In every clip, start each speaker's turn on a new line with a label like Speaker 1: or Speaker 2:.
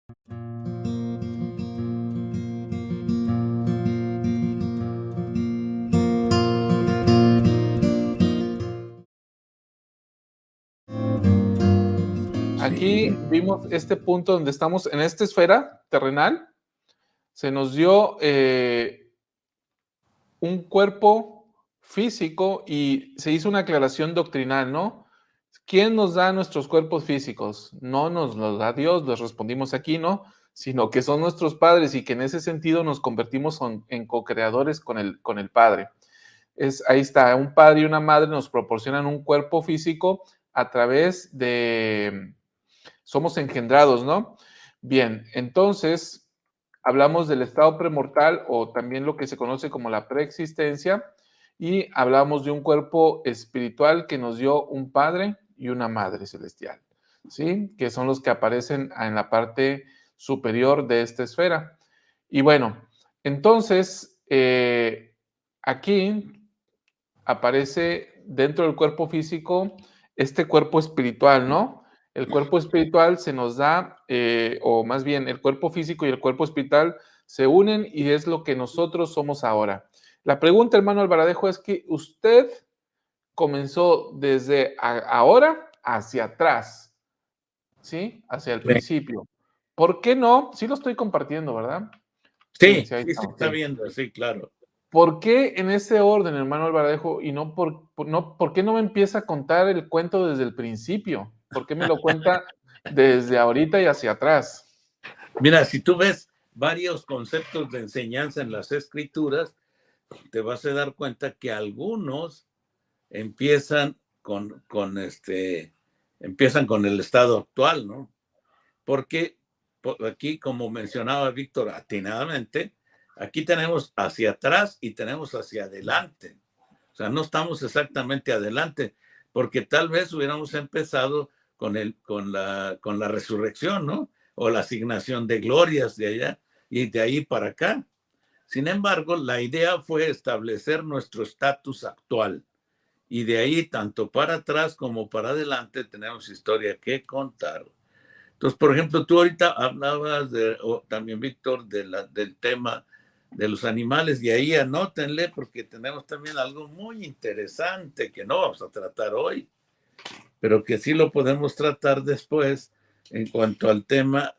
Speaker 1: Aquí
Speaker 2: Sí.
Speaker 1: vimos este punto donde estamos en esta esfera terrenal, se nos dio un cuerpo físico y se hizo una aclaración doctrinal, ¿no? ¿Quién nos da nuestros cuerpos físicos? No nos los da Dios, les respondimos aquí, ¿no? Sino que son nuestros padres y que en ese sentido nos convertimos en co-creadores con el Padre. Ahí está, un padre y una madre nos proporcionan un cuerpo físico a través de, somos engendrados, ¿no? Bien, entonces hablamos del estado premortal o también lo que se conoce como la preexistencia y hablamos de un cuerpo espiritual que nos dio un padre y una madre celestial, ¿sí? Que son los que aparecen en la parte superior de esta esfera. Y bueno, entonces aquí aparece dentro del cuerpo físico este cuerpo espiritual, ¿no? El cuerpo espiritual se nos da, o más bien el cuerpo físico y el cuerpo espiritual se unen y es lo que nosotros somos ahora. La pregunta, hermano Alvaradejo, es que usted comenzó desde ahora hacia atrás, ¿sí? Hacia el
Speaker 2: Sí,
Speaker 1: principio. ¿Por qué no? Sí lo estoy compartiendo, ¿verdad? Sí,
Speaker 2: sí,
Speaker 1: sí, ahí
Speaker 2: sí
Speaker 1: está,
Speaker 2: se
Speaker 1: ok.
Speaker 2: está viendo, sí, claro.
Speaker 1: ¿Por qué en ese orden, hermano Alvaradejo? Y no ¿por qué no me empieza a contar el cuento desde el principio? ¿Por qué me lo cuenta desde ahorita y hacia atrás?
Speaker 2: Mira, si tú ves varios conceptos de enseñanza en las escrituras, te vas a dar cuenta que algunos empiezan empiezan con el estado actual, ¿no? Porque aquí, como mencionaba Víctor atinadamente, aquí tenemos hacia atrás y tenemos hacia adelante. O sea, no estamos exactamente adelante, porque tal vez hubiéramos empezado con la resurrección, ¿no? O la asignación de glorias de allá y de ahí para acá. Sin embargo, la idea fue establecer nuestro estatus actual. Y de ahí, tanto para atrás como para adelante, tenemos historia que contar. Entonces, por ejemplo, tú ahorita hablabas también, Víctor, del tema de los animales, y ahí anótenle porque tenemos también algo muy interesante que no vamos a tratar hoy, pero que sí lo podemos tratar después en cuanto al tema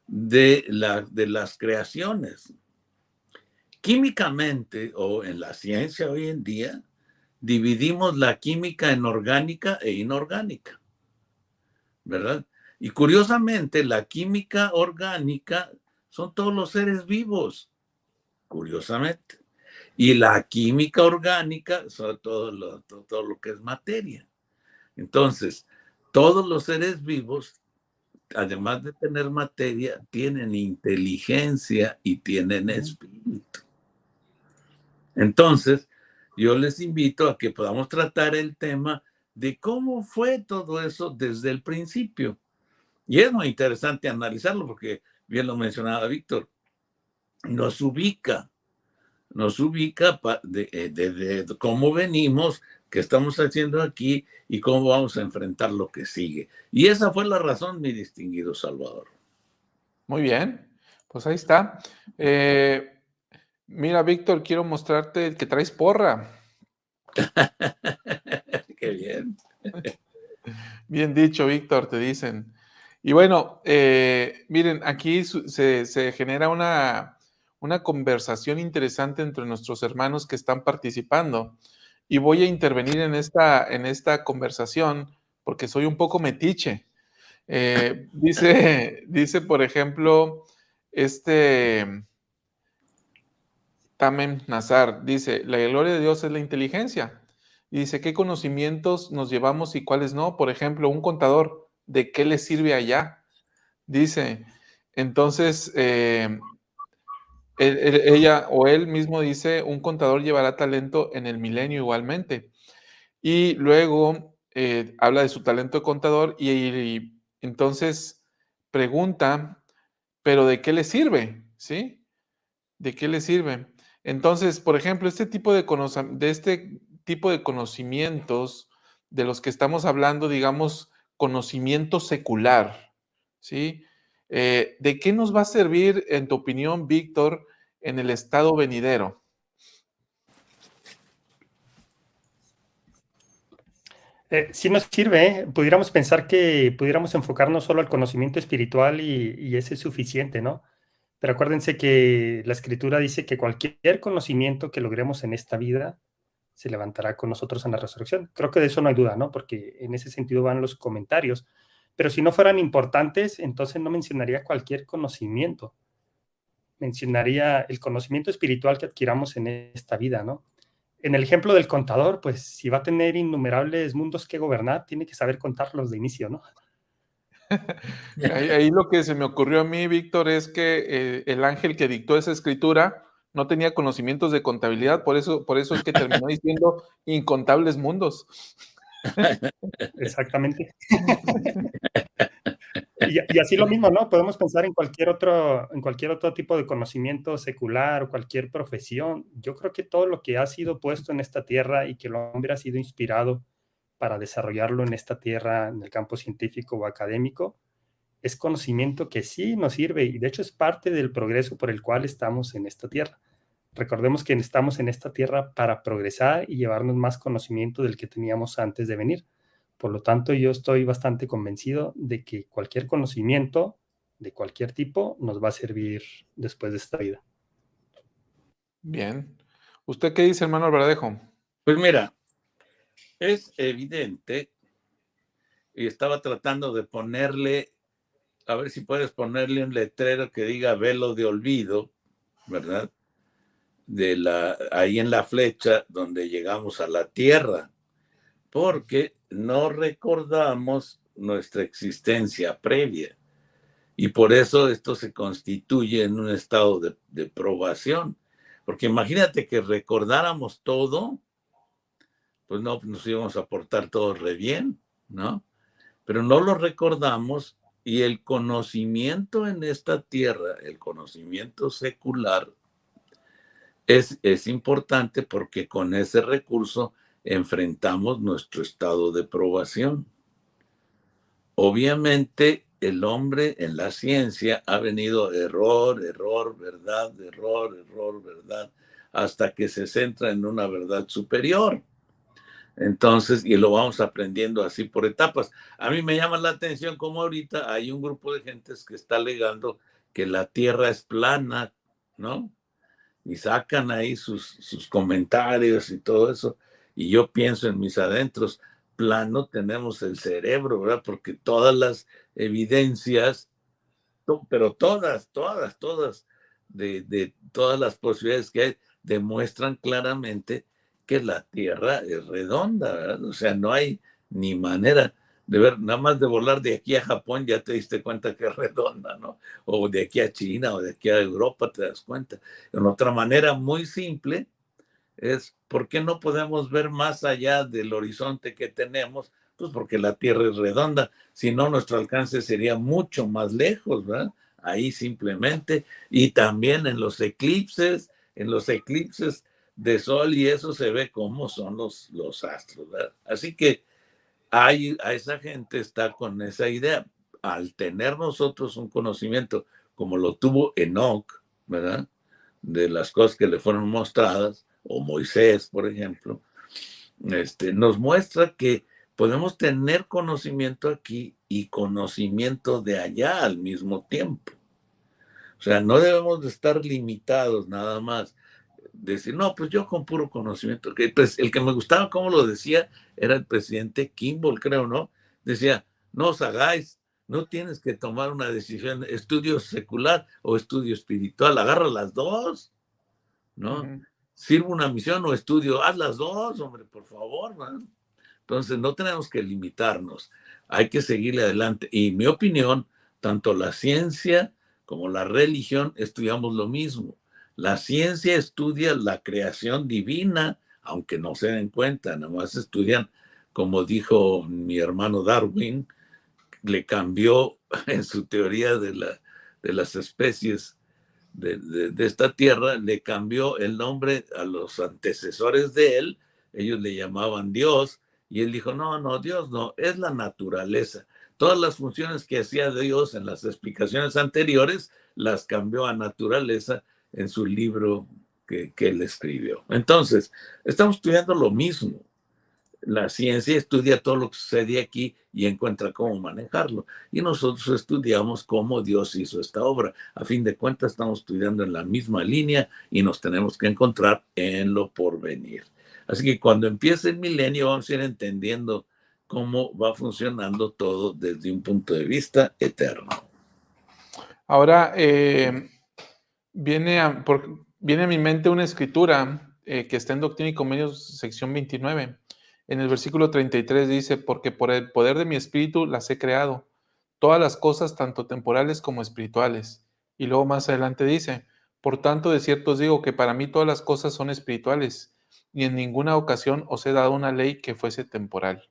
Speaker 2: de las creaciones. Químicamente, o en la ciencia hoy en día, dividimos la química en orgánica e inorgánica, ¿verdad? Y curiosamente, la química orgánica son todos los seres vivos, curiosamente. Y la química orgánica son todo lo que es materia. Entonces, todos los seres vivos, además de tener materia, tienen inteligencia y tienen espíritu. Entonces, yo les invito a que podamos tratar el tema de cómo fue todo eso desde el principio. Y es muy interesante analizarlo porque, bien lo mencionaba Víctor, nos ubica, de cómo venimos, qué estamos haciendo aquí y cómo vamos a enfrentar lo que sigue. Y esa fue la razón, mi distinguido Salvador.
Speaker 1: Muy bien, pues ahí está. Mira, Víctor, quiero mostrarte que traes porra.
Speaker 2: Qué bien.
Speaker 1: Bien dicho, Víctor, te dicen. Y bueno, miren, aquí se genera una conversación interesante entre nuestros hermanos que están participando. Y voy a intervenir en esta conversación porque soy un poco metiche. Dice, por ejemplo, este Tamem Nazar, dice, la gloria de Dios es la inteligencia. Y dice, ¿qué conocimientos nos llevamos y cuáles no? Por ejemplo, un contador, ¿de qué le sirve allá? Dice, entonces, ella o él mismo dice, un contador llevará talento en el milenio igualmente. Y luego habla de su talento de contador y entonces pregunta, ¿pero de qué le sirve? ¿Sí? ¿De qué le sirve? Entonces, por ejemplo, este tipo de conocimientos de los que estamos hablando, digamos, conocimiento secular, ¿sí? ¿De qué nos va a servir, en tu opinión, Víctor, en el estado venidero?
Speaker 3: Sí nos sirve, ¿eh? Pudiéramos pensar que pudiéramos enfocarnos solo al conocimiento espiritual y ese es suficiente, ¿no? Pero acuérdense que la escritura dice que cualquier conocimiento que logremos en esta vida se levantará con nosotros en la resurrección. Creo que de eso no hay duda, ¿no? Porque en ese sentido van los comentarios. Pero si no fueran importantes, entonces no mencionaría cualquier conocimiento. Mencionaría el conocimiento espiritual que adquiramos en esta vida, ¿no? En el ejemplo del contador, pues si va a tener innumerables mundos que gobernar, tiene que saber contarlos de inicio, ¿no?
Speaker 1: Ahí lo que se me ocurrió a mí, Víctor, es que el ángel que dictó esa escritura no tenía conocimientos de contabilidad, por eso es que terminó diciendo incontables mundos.
Speaker 3: Exactamente. Y así lo mismo, ¿no? Podemos pensar en cualquier otro tipo de conocimiento secular o cualquier profesión. Yo creo que todo lo que ha sido puesto en esta tierra y que el hombre ha sido inspirado para desarrollarlo en esta tierra, en el campo científico o académico, es conocimiento que sí nos sirve y de hecho es parte del progreso por el cual estamos en esta tierra. Recordemos que estamos en esta tierra para progresar y llevarnos más conocimiento del que teníamos antes de venir. Por lo tanto, yo estoy bastante convencido de que cualquier conocimiento de cualquier tipo nos va a servir después de esta vida.
Speaker 1: Bien. ¿Usted qué dice, hermano Alvarejo?
Speaker 2: Pues mira, es evidente, y estaba tratando de ponerle, a ver si puedes ponerle un letrero que diga velo de olvido, ¿verdad? Ahí en la flecha donde llegamos a la tierra, porque no recordamos nuestra existencia previa. Y por eso esto se constituye en un estado de probación. Porque imagínate que recordáramos todo, pues no nos íbamos a portar todos re bien, ¿no? Pero no lo recordamos y el conocimiento en esta tierra, el conocimiento secular, es importante porque con ese recurso enfrentamos nuestro estado de probación. Obviamente, el hombre en la ciencia ha venido error, verdad, error, verdad, hasta que se centra en una verdad superior. Entonces, y lo vamos aprendiendo así por etapas. A mí me llama la atención cómo ahorita hay un grupo de gentes que está alegando que la Tierra es plana, ¿no? Y sacan ahí sus comentarios y todo eso. Y yo pienso en mis adentros, plano tenemos el cerebro, ¿verdad? Porque todas las evidencias, pero todas, de todas las posibilidades que hay, demuestran claramente que la Tierra es redonda, ¿verdad? O sea, no hay ni manera de ver, nada más de volar de aquí a Japón ya te diste cuenta que es redonda, ¿no? O de aquí a China o de aquí a Europa te das cuenta. En otra manera muy simple es, ¿por qué no podemos ver más allá del horizonte que tenemos? Pues porque la Tierra es redonda, si no nuestro alcance sería mucho más lejos, ¿verdad? Ahí simplemente, y también en los eclipses de sol y eso se ve cómo son los astros, ¿verdad? Así que a esa gente está con esa idea. Al tener nosotros un conocimiento como lo tuvo Enoch, ¿verdad? De las cosas que le fueron mostradas, o Moisés, por ejemplo, nos muestra que podemos tener conocimiento aquí y conocimiento de allá al mismo tiempo. O sea, no debemos de estar limitados nada más. Decir, no, pues yo con puro conocimiento. Pues, el que me gustaba cómo lo decía era el presidente Kimball, creo, ¿no? Decía, no os hagáis, no tienes que tomar una decisión, estudio secular o estudio espiritual, agarra las dos, ¿no?
Speaker 1: Ujú.
Speaker 2: Sirve una misión o estudio, haz las dos, hombre, por favor, ¿no? Entonces no tenemos que limitarnos, hay que seguirle adelante. Y mi opinión, tanto la ciencia como la religión estudiamos lo mismo. La ciencia estudia la creación divina, aunque no se den cuenta, nada más estudian, como dijo mi hermano Darwin, le cambió en su teoría de las especies de esta tierra, le cambió el nombre a los antecesores de él, ellos le llamaban Dios, y él dijo, no, Dios no, es la naturaleza. Todas las funciones que hacía Dios en las explicaciones anteriores, las cambió a naturaleza en su libro que él escribió. Entonces, estamos estudiando lo mismo. La ciencia estudia todo lo que sucede aquí y encuentra cómo manejarlo. Y nosotros estudiamos cómo Dios hizo esta obra. A fin de cuentas, estamos estudiando en la misma línea y nos tenemos que encontrar en lo porvenir. Así que cuando empiece el milenio, vamos a ir entendiendo cómo va funcionando todo desde un punto de vista eterno.
Speaker 1: Ahora, viene a mi mente una escritura que está en Doctrina y Convenios, sección 29. En el versículo 33 dice, porque por el poder de mi espíritu las he creado, todas las cosas, tanto temporales como espirituales. Y luego más adelante dice, por tanto, de cierto os digo que para mí todas las cosas son espirituales, y en ninguna ocasión os he dado una ley que fuese temporal.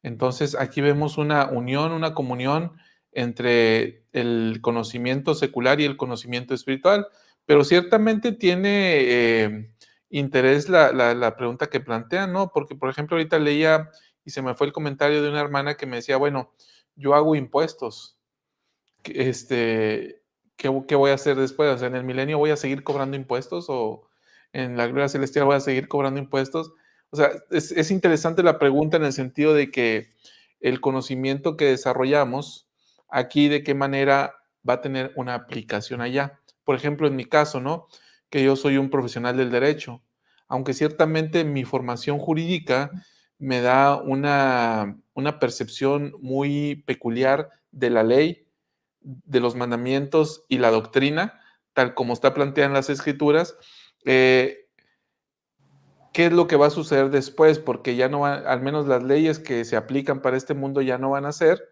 Speaker 1: Entonces, aquí vemos una unión, una comunión entre el conocimiento secular y el conocimiento espiritual, pero ciertamente tiene interés la pregunta que plantean, ¿no? Porque, por ejemplo, ahorita leía y se me fue el comentario de una hermana que me decía, bueno, yo hago impuestos, ¿qué voy a hacer después? O sea, ¿en el milenio voy a seguir cobrando impuestos o en la gloria celestial voy a seguir cobrando impuestos? O sea, es interesante la pregunta en el sentido de que el conocimiento que desarrollamos aquí, ¿de qué manera va a tener una aplicación allá? Por ejemplo, en mi caso, ¿no? Que yo soy un profesional del derecho, aunque ciertamente mi formación jurídica me da una percepción muy peculiar de la ley, de los mandamientos y la doctrina, tal como está planteada en las Escrituras, ¿qué es lo que va a suceder después? Porque ya no van, al menos las leyes que se aplican para este mundo ya no van a ser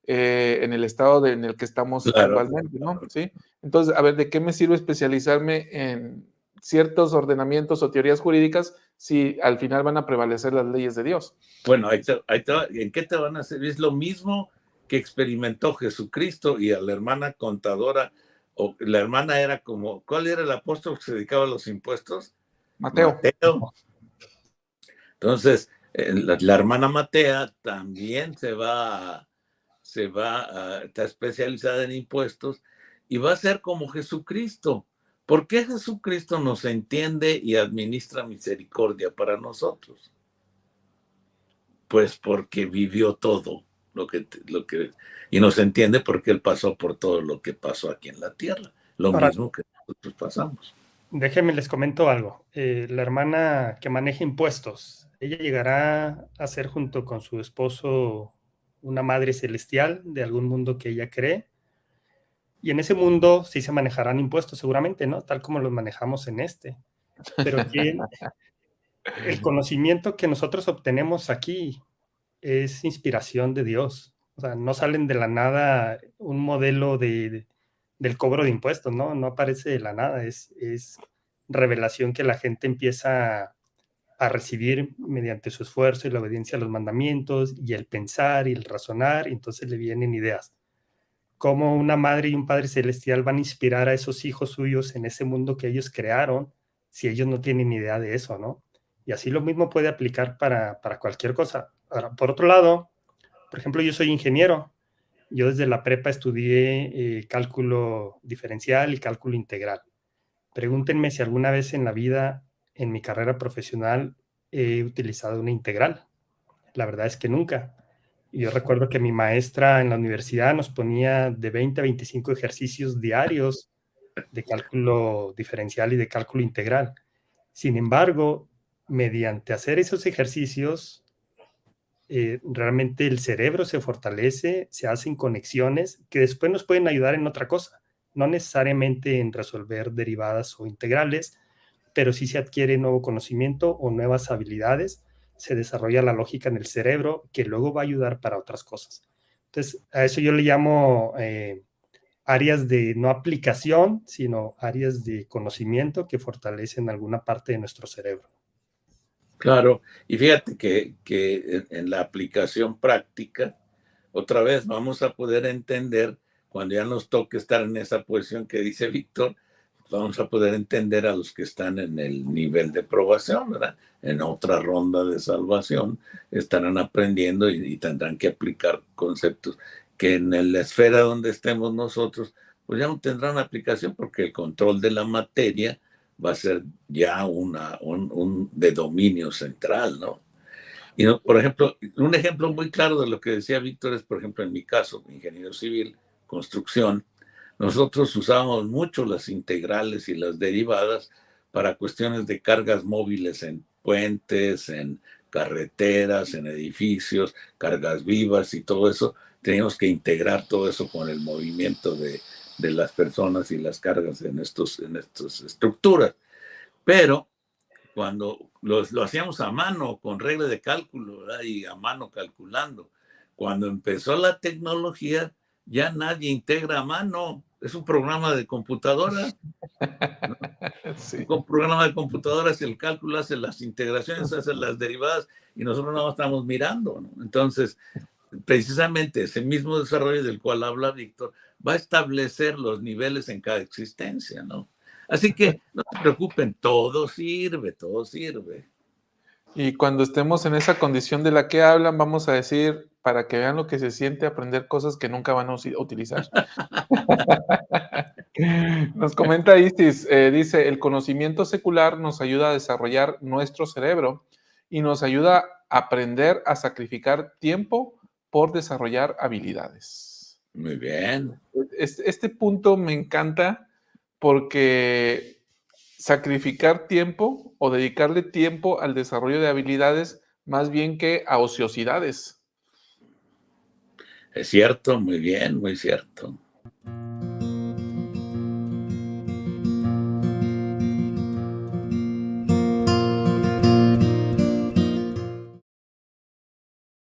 Speaker 1: en el estado en el que estamos
Speaker 2: Claro.
Speaker 1: actualmente, ¿no? ¿Sí? Entonces, a ver, ¿de qué me sirve especializarme en ciertos ordenamientos o teorías jurídicas si al final van a prevalecer las leyes de Dios?
Speaker 2: Bueno, ahí te va. ¿En qué te van a servir? Es lo mismo que experimentó Jesucristo y a la hermana contadora, o la hermana era como, ¿cuál era el apóstol que se dedicaba a los impuestos?
Speaker 1: Mateo.
Speaker 2: Mateo. Entonces, la hermana Matea también está especializada en impuestos y va a ser como Jesucristo. ¿Por qué Jesucristo nos entiende y administra misericordia para nosotros? Pues porque vivió todo y nos entiende porque él pasó por todo lo que pasó aquí en la tierra, lo
Speaker 3: Ahora,
Speaker 2: mismo que nosotros pasamos.
Speaker 3: déjenme les comento algo. La hermana que maneja impuestos, ella llegará a ser junto con su esposo una madre celestial de algún mundo que ella cree. Y en ese mundo sí se manejarán impuestos seguramente, ¿no? Tal como los manejamos en este. Pero aquí el conocimiento que nosotros obtenemos aquí es inspiración de Dios. O sea, no salen de la nada un modelo del cobro de impuestos, ¿no? No aparece de la nada. Es revelación que la gente empieza a recibir mediante su esfuerzo y la obediencia a los mandamientos y el pensar y el razonar, y entonces le vienen ideas. Cómo una madre y un padre celestial van a inspirar a esos hijos suyos en ese mundo que ellos crearon si ellos no tienen idea de eso, ¿no? Y así lo mismo puede aplicar para cualquier cosa. Ahora, por otro lado, por ejemplo, yo soy ingeniero. Yo desde la prepa estudié cálculo diferencial y cálculo integral. Pregúntenme si alguna vez en la vida, en mi carrera profesional, he utilizado una integral. La verdad es que nunca. Y yo recuerdo que mi maestra en la universidad nos ponía de 20 a 25 ejercicios diarios de cálculo diferencial y de cálculo integral. Sin embargo, mediante hacer esos ejercicios, realmente el cerebro se fortalece, se hacen conexiones que después nos pueden ayudar en otra cosa, no necesariamente en resolver derivadas o integrales, pero sí se adquiere nuevo conocimiento o nuevas habilidades, se desarrolla la lógica en el cerebro que luego va a ayudar para otras cosas. Entonces, a eso yo le llamo áreas de no aplicación, sino áreas de conocimiento que fortalecen alguna parte de nuestro cerebro.
Speaker 2: Claro, y fíjate que en la aplicación práctica, otra vez vamos a poder entender cuando ya nos toque estar en esa posición que dice Víctor, vamos a poder entender a los que están en el nivel de probación, ¿verdad? En otra ronda de salvación estarán aprendiendo y tendrán que aplicar conceptos que en la esfera donde estemos nosotros, pues ya no tendrán aplicación porque el control de la materia va a ser ya un de dominio central, ¿no? Y, por ejemplo, un ejemplo muy claro de lo que decía Víctor es, por ejemplo, en mi caso, ingeniero civil, construcción, nosotros usábamos mucho las integrales y las derivadas para cuestiones de cargas móviles en puentes, en carreteras, en edificios, cargas vivas y todo eso. Teníamos que integrar todo eso con el movimiento de las personas y las cargas en estas estructuras. Pero cuando lo hacíamos a mano, con regla de cálculo, ¿verdad? Y a mano calculando. Cuando empezó la tecnología, ya nadie integra a mano. Es un programa de computadora. ¿No? Sí. Un programa de computadora hace el cálculo, hace las integraciones, hace las derivadas, y nosotros no estamos mirando, ¿no? Entonces, precisamente ese mismo desarrollo del cual habla Víctor va a establecer los niveles en cada existencia, ¿no? Así que no se preocupen, todo sirve, todo sirve.
Speaker 1: Y cuando estemos en esa condición de la que hablan, vamos a decir, para que vean lo que se siente aprender cosas que nunca van a utilizar. Nos comenta Isis, dice, el conocimiento secular nos ayuda a desarrollar nuestro cerebro y nos ayuda a aprender a sacrificar tiempo por desarrollar habilidades.
Speaker 2: Muy bien.
Speaker 1: Este punto me encanta porque sacrificar tiempo o dedicarle tiempo al desarrollo de habilidades más bien que a ociosidades.
Speaker 2: Es cierto, muy bien, muy cierto.